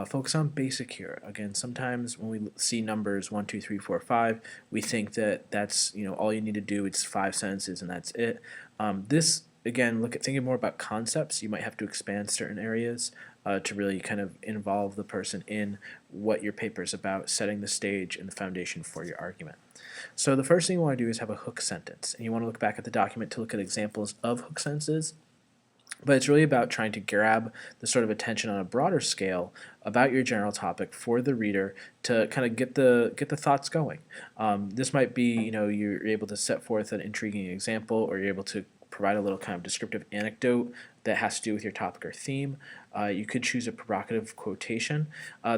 Focus on basic here. Again, sometimes when we see numbers 1, 2, 3, 4, 5, we think that that's all you need to do. It's 5 sentences and that's it. This again, thinking more about concepts. You might have to expand certain areas to really kind of involve the person in what your paper is about, setting the stage and the foundation for your argument. So the first thing you want to do is have a hook sentence, and you want to look back at the document to look at examples of hook sentences. But it's really about trying to grab the sort of attention on a broader scale about your general topic for the reader to kind of get the thoughts going. This might be, you're able to set forth an intriguing example, or you're able to provide a little kind of descriptive anecdote that has to do with your topic or theme. You could choose a provocative quotation.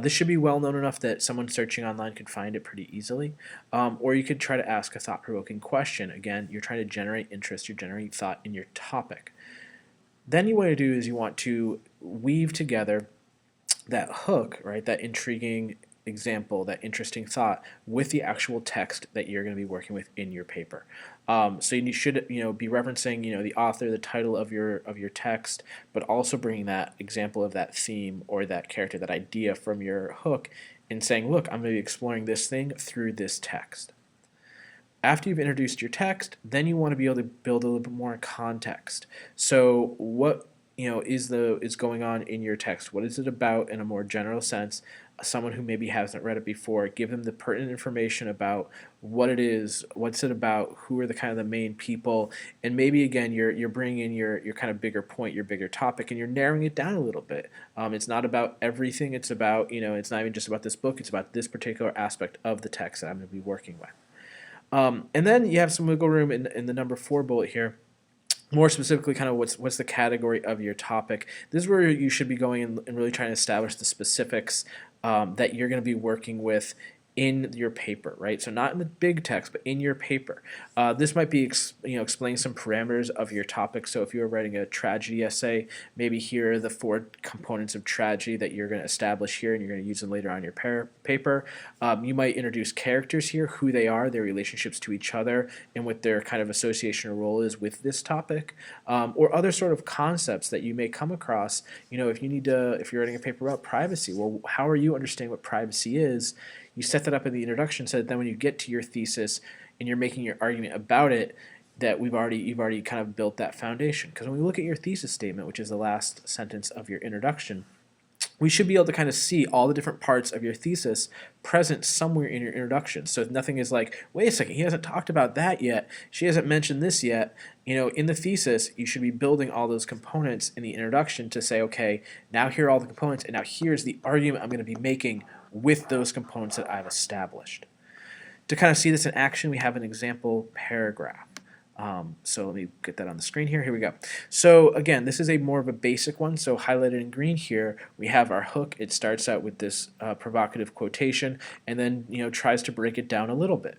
This should be well known enough that someone searching online could find it pretty easily. Or you could try to ask a thought-provoking question. Again, you're trying to generate interest, you're generating thought in your topic. Then you want to do is you want to weave together that hook, right, that intriguing example, that interesting thought, with the actual text that you're going to be working with in your paper. So you should be referencing the author, the title of your text, but also bringing that example of that theme or that character, that idea from your hook, and saying, look, I'm going to be exploring this thing through this text. After you've introduced your text, then you want to be able to build a little bit more context. So what is going on in your text? What is it about in a more general sense? Someone who maybe hasn't read it before, give them the pertinent information about what it is, what's it about, who are the kind of the main people, and maybe again you're bringing in your kind of bigger point, your bigger topic, and you're narrowing it down a little bit. It's not about everything. It's about it's not even just about this book. It's about this particular aspect of the text that I'm going to be working with. And then you have some wiggle room in the number 4 bullet here. More specifically, kind of what's the category of your topic. This is where you should be going and really trying to establish the specifics that you're going to be working with in your paper, right? So not in the big text, but in your paper. This might be explaining some parameters of your topic. So if you were writing a tragedy essay, maybe here are the 4 components of tragedy that you're going to establish here, and you're going to use them later on in your paper. You might introduce characters here, who they are, their relationships to each other, and what their kind of association or role is with this topic, or other sort of concepts that you may come across. If you're writing a paper about privacy, well, how are you understanding what privacy is? You set that up in the introduction so that then when you get to your thesis and you're making your argument about it, that you've already kind of built that foundation. Because when we look at your thesis statement, which is the last sentence of your introduction, we should be able to kind of see all the different parts of your thesis present somewhere in your introduction. So nothing is like, wait a second, he hasn't talked about that yet, she hasn't mentioned this yet. In the thesis, you should be building all those components in the introduction to say, okay, now here are all the components, and now here's the argument I'm going to be making with those components that I've established. To kind of see this in action, we have an example paragraph. So let me get that on the screen here. Here we go. So again, this is more of a basic one. So highlighted in green here, we have our hook. It starts out with this provocative quotation, and then tries to break it down a little bit.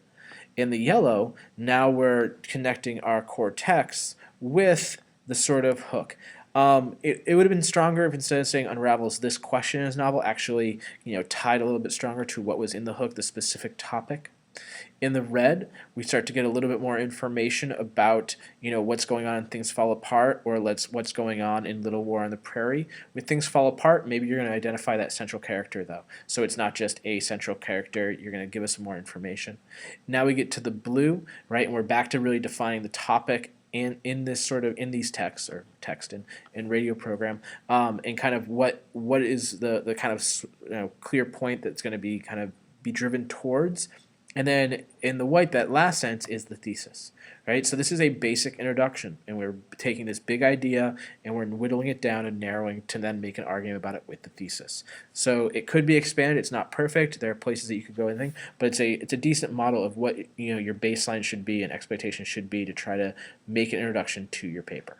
In the yellow, now we're connecting our core text with the sort of hook. It would have been stronger if instead of saying unravels this question in his novel, actually tied a little bit stronger to what was in the hook, the specific topic. In the red, we start to get a little bit more information about what's going on in Things Fall Apart, or what's going on in Little War on the Prairie. With Things Fall Apart, maybe you're going to identify that central character though. So it's not just a central character, you're going to give us some more information. Now we get to the blue, right, and we're back to really defining the topic in these texts, or text in radio program, and kind of what is the kind of clear point that's going to be driven towards. And then in the white, that last sentence is the thesis, right? So this is a basic introduction, and we're taking this big idea and we're whittling it down and narrowing to then make an argument about it with the thesis. So it could be expanded. It's not perfect. There are places that you could go and think, but it's a decent model of what your baseline should be and expectations should be to try to make an introduction to your paper.